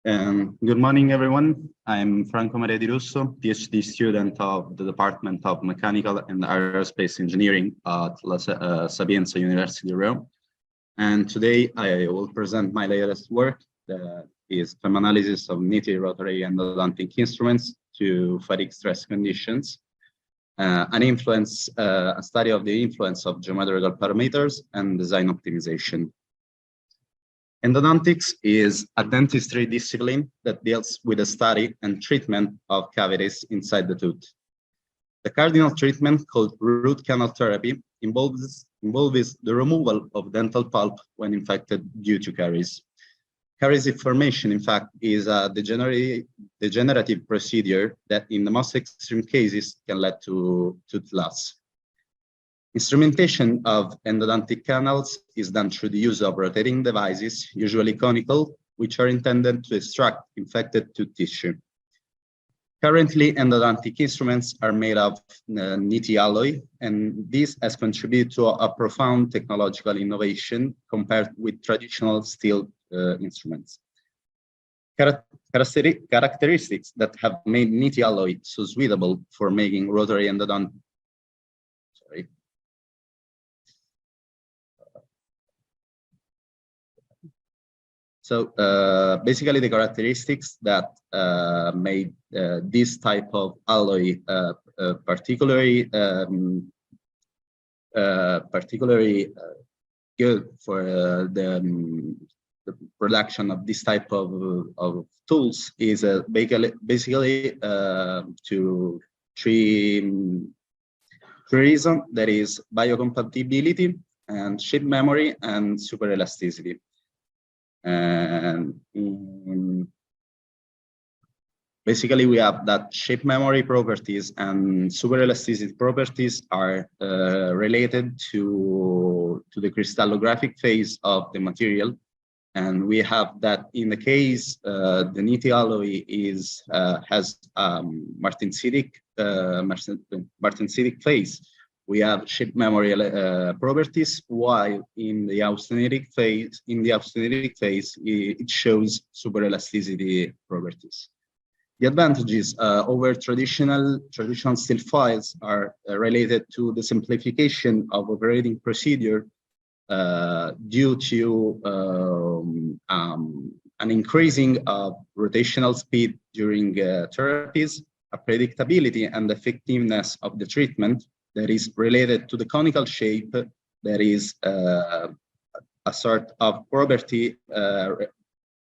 Good morning, everyone. I'm Franco Russo, PhD student of the Department of Mechanical and Aerospace Engineering at La Sapienza University Rome. And today I will present my latest work, that is FEM analysis of NiTi rotary endodontic instruments to fatigue stress conditions, a study of the influence of geometrical parameters and design optimization. Endodontics is a dentistry discipline that deals with the study and treatment of cavities inside the tooth. The cardinal treatment, called root canal therapy, involves the removal of dental pulp when infected due to caries. Caries formation, in fact, is a degenerative procedure that, in the most extreme cases, can lead to tooth loss. Instrumentation of endodontic canals is done through the use of rotating devices, usually conical, which are intended to extract infected tooth tissue. Currently, endodontic instruments are made of NiTi alloy, and this has contributed to a profound technological innovation compared with traditional steel instruments. Characteristics that have made NiTi alloy so suitable for making rotary endodontic. So basically, the characteristics that made this type of alloy particularly good for the production of this type of tools is basically to three reasons. That is biocompatibility and shape memory and super elasticity. And basically, we have that shape memory properties and super elasticity properties are related to the crystallographic phase of the material. And we have that in the case the NiTi alloy has martensitic phase. We have shape memory properties, while in the austenitic phase, it shows super elasticity properties. The advantages over traditional steel files are related to the simplification of operating procedure due to an increasing of rotational speed during therapies, a predictability and effectiveness of the treatment that is related to the conical shape, that is a sort of property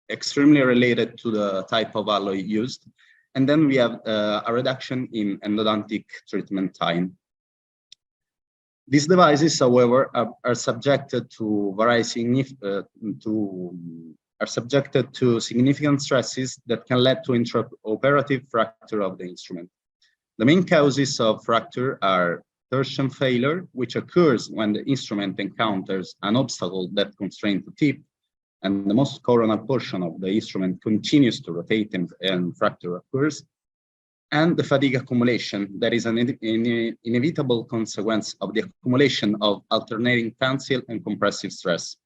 extremely related to the type of alloy used. And then we have a reduction in endodontic treatment time. These devices, however, are subjected to significant stresses that can lead to intraoperative fracture of the instrument. The main causes of fracture are torsion failure, which occurs when the instrument encounters an obstacle that constrains the tip, and the most coronal portion of the instrument continues to rotate and fracture occurs, and the fatigue accumulation, that is an inevitable consequence of the accumulation of alternating tensile and compressive stress.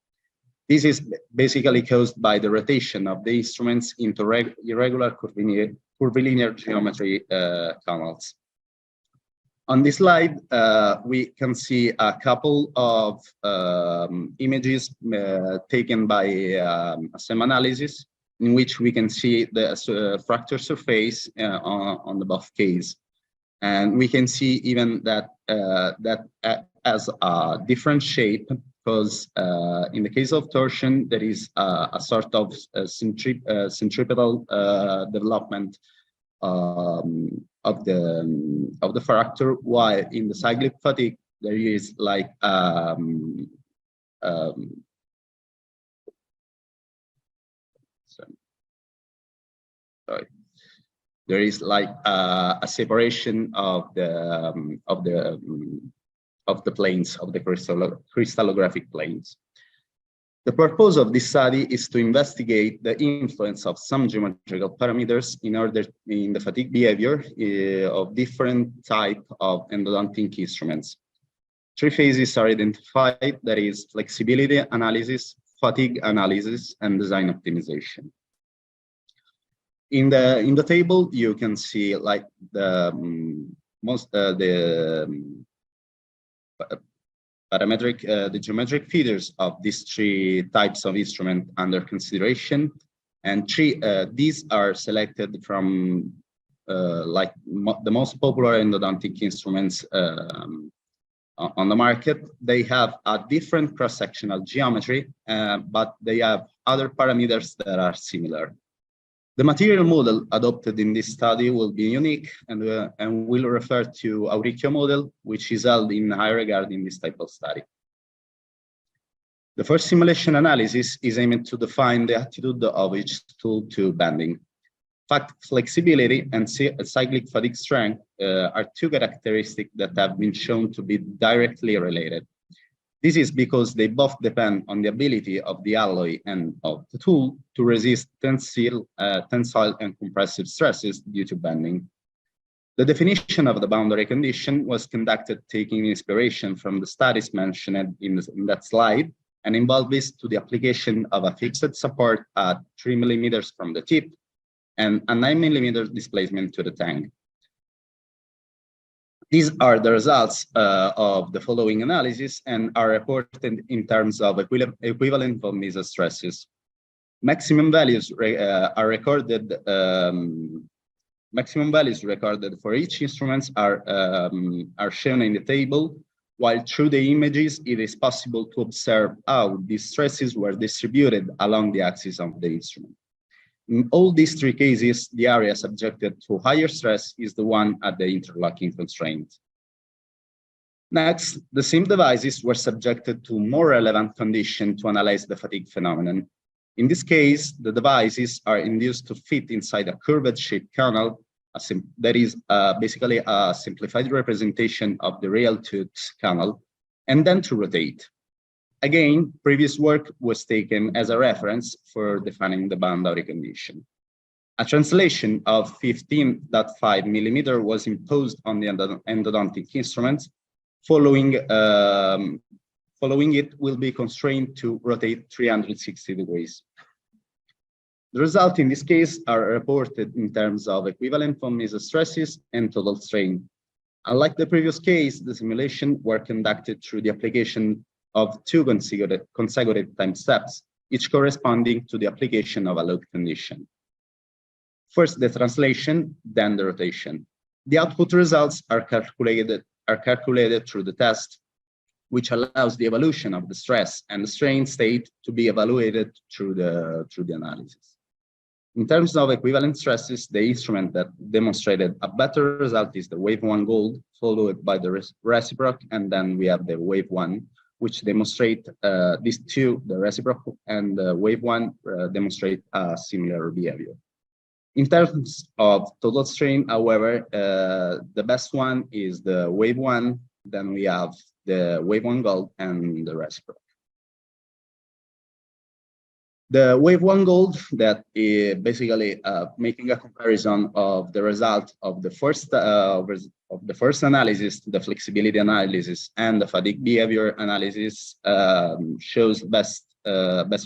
This is basically caused by the rotation of the instruments into irregular curvilinear geometry canals. On this slide, we can see a couple of images taken by FEM analysis, in which we can see the fracture surface on the buff case. And we can see even that that has a different shape, because in the case of torsion, there is a sort of centripetal development of the fracture, while in the cyclic fatigue there is like there is like a separation of the planes, of the crystallographic planes. The purpose of this study is to investigate the influence of some geometrical parameters in the fatigue behavior of different type of endodontic instruments. Three phases are identified, that is flexibility analysis, fatigue analysis, and design optimization. In the table, you can see like the parametric, the geometric features of these three types of instrument under consideration, and these are selected from like the most popular endodontic instruments on the market. They have a different cross-sectional geometry, but they have other parameters that are similar. The material model adopted in this study will be unique and will refer to Auricchio model, which is held in high regard in this type of study. The first simulation analysis is aimed to define the attitude of each tool to bending. Flexibility and cyclic fatigue strength are two characteristics that have been shown to be directly related. This is because they both depend on the ability of the alloy and of the tool to resist tensile and compressive stresses due to bending. The definition of the boundary condition was conducted taking inspiration from the studies mentioned in that slide, and involves to the application of a fixed support at 3 millimeters from the tip and a 9 millimeter displacement to the tang. These are the results of the following analysis and are reported in terms of equivalent von Mises stresses. Maximum values are recorded. Maximum values recorded for each instrument are shown in the table, while through the images it is possible to observe how these stresses were distributed along the axis of the instrument. In all these three cases, the area subjected to higher stress is the one at the interlocking constraint. Next, the same devices were subjected to more relevant conditions to analyze the fatigue phenomenon. In this case, the devices are induced to fit inside a curved shaped canal that is basically a simplified representation of the real tooth canal, and then to rotate. Again, previous work was taken as a reference for defining the boundary condition. A translation of 15.5 millimeter was imposed on the endodontic instruments. Following it will be constrained to rotate 360 degrees. The results in this case are reported in terms of equivalent von Mises stresses and total strain. Unlike the previous case, the simulation were conducted through the application of two consecutive time steps, each corresponding to the application of a load condition. First the translation, then the rotation. The output results are calculated through the test, which allows the evolution of the stress and the strain state to be evaluated through the analysis. In terms of equivalent stresses, the instrument that demonstrated a better result is the wave 1 gold, followed by the reciproc, and then we have the wave 1, which demonstrate these two, the reciprocal and the wave 1, demonstrate a similar behavior. In terms of total strain, however, the best one is the wave 1, then we have the wave 1 gold and the reciprocal. The wave 1 gold that is basically making a comparison of the result of the first analysis, the flexibility analysis, and the fatigue behavior analysis shows best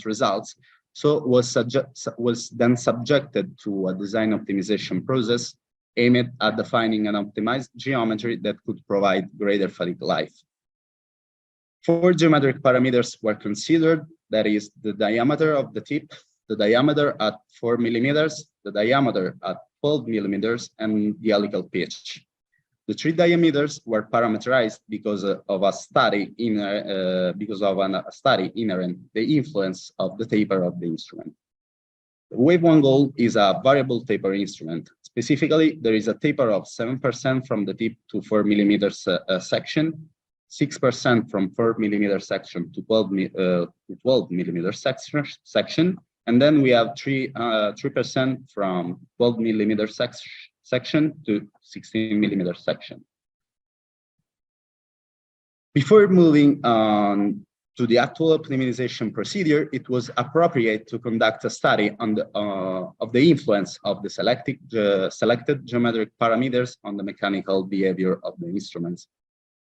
results. So was then subjected to a design optimization process aimed at defining an optimized geometry that could provide greater fatigue life. 4 geometric parameters were considered, that is the diameter of the tip, the diameter at 4 millimeters, the diameter at 12 millimeters, and the helical pitch. The 3 diameters were parameterized because of a study inherent the influence of the taper of the instrument. The wave 1 gold is a variable taper instrument. Specifically, there is a taper of 7% from the tip to 4 millimeters section, 6% from 4 millimeter section to 12 millimeter section, and then we have 3% from 12 millimeter section to 16 millimeter section. Before moving on to the actual optimization procedure, it was appropriate to conduct a study on of the influence of the selected geometric parameters on the mechanical behavior of the instruments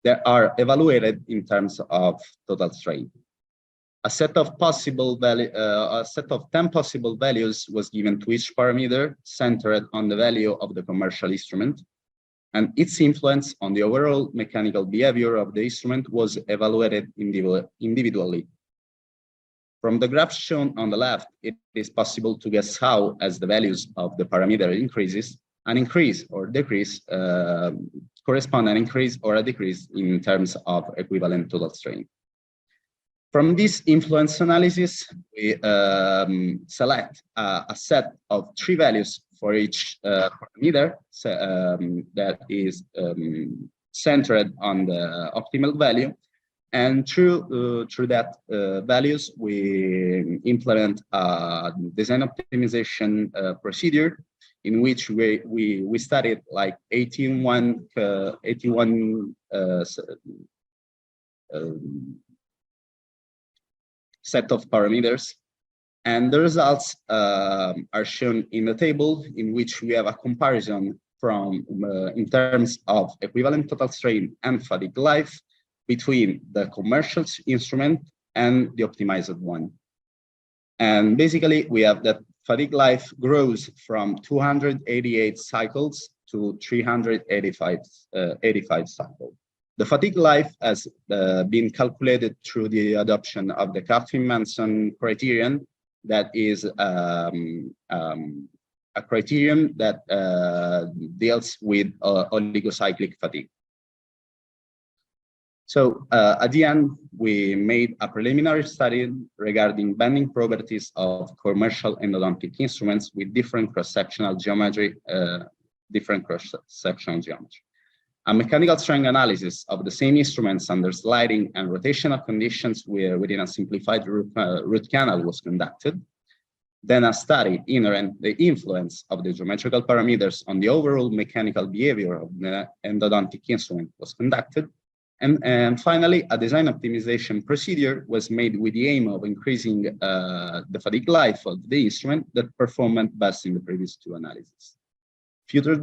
that are evaluated in terms of total strain. A set of 10 possible values was given to each parameter, centered on the value of the commercial instrument, and its influence on the overall mechanical behavior of the instrument was evaluated individually. From the graph shown on the left, it is possible to guess how, as the values of the parameter increases, an increase or decrease correspond an increase or a decrease in terms of equivalent total strain. From this influence analysis, we select a set of 3 values for each parameter that is centered on the optimal value. And through that values, we implement a design optimization procedure in which we studied like 81 set of parameters, and the results are shown in the table, in which we have a comparison from in terms of equivalent total strain and fatigue life between the commercial instrument and the optimized one. And basically, we have that fatigue life grows from 288 cycles to 385 cycles. The fatigue life has been calculated through the adoption of the Kaufman-Manson criterion, that is a criterion that deals with oligocyclic fatigue. So at the end, we made a preliminary study regarding bending properties of commercial endodontic instruments with different cross-sectional geometry, A mechanical strength analysis of the same instruments under sliding and rotational conditions within a simplified root canal was conducted. Then a study inherent the influence of the geometrical parameters on the overall mechanical behavior of the endodontic instrument was conducted. And finally, a design optimization procedure was made with the aim of increasing the fatigue life of the instrument that performed best in the previous 2 analyses. Future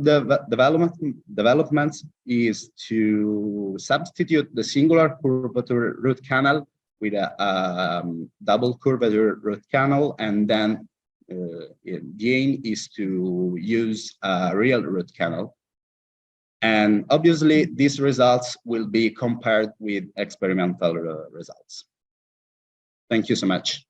developments is to substitute the singular curvature root canal with a double curvature root canal, and then the aim is to use a real root canal. And obviously, these results will be compared with experimental results. Thank you so much.